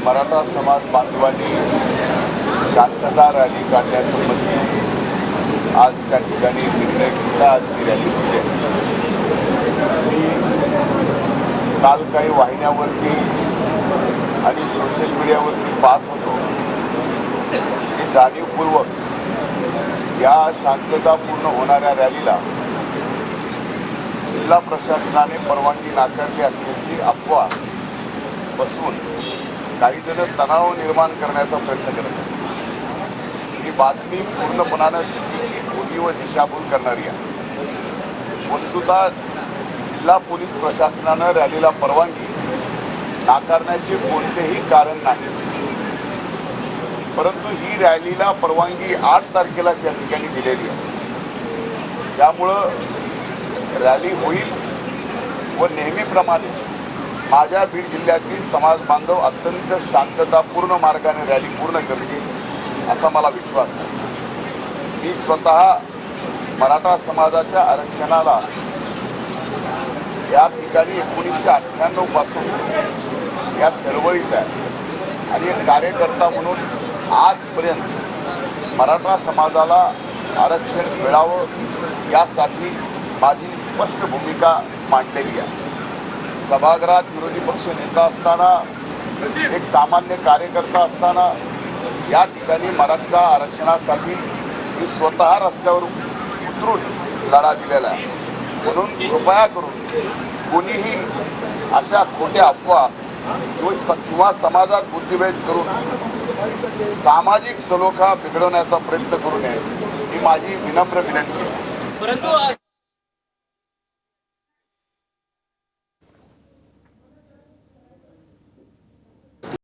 मराठा समाज बांधवांनी शांतता रॅली काढण्यासंबंधी आज त्या ठिकाणी निर्णय घेतला. आज ती रॅली होते. मी काल काही वाहिन्यावरती आणि सोशल मीडियावरती पाहत होतो की जाणीवपूर्वक या शांततापूर्ण होणाऱ्या रॅलीला जिल्हा प्रशासनाने परवानगी नाकारली असल्याची अफवा बसवून काही जण तणाव निर्माण करण्याचा प्रयत्न करत आहेत. ही बातमी पूर्णपणानं चुकीची, खोटी व दिशाभूल करणारी आहे. वस्तुतः जिल्हा पोलीस प्रशासनानं रॅलीला परवानगी नाकारण्याचे कोणतेही कारण नाही, परंतु ही रॅलीला परवानगी 8 तारखेलाच या ठिकाणी दिलेली आहे. त्यामुळं रॅली होईल व नेहमीप्रमाणे माझ्या बीड जिल्ह्यातील समाज बांधव अत्यंत शांततापूर्ण मार्गाने रॅली पूर्ण करतील असा मला विश्वास आहे. मी स्वतः मराठा समाजाच्या आरक्षणाला या ठिकाणी 1998 पासून या चळवळीत आहे आणि एक कार्यकर्ता म्हणून आजपर्यंत मराठा समाजाला आरक्षण मिळावं यासाठी माझी स्पष्ट भूमिका मांडलेली आहे. सभागृहात विरोधी पक्ष नेता असताना, एक सामान्य कार्यकर्ता असताना या ठिकाणी मराठा आरक्षणासाठी मी स्वतः रस्त्यावर उतरून लढा दिलेला आहे. म्हणून कृपया करून कोणीही अशा खोट्या अफवा किंवा समाजात बुद्धिभेद करून सामाजिक सलोखा बिघडवण्याचा प्रयत्न करू नये ही माझी विनम्र विनंती आहे. परंतु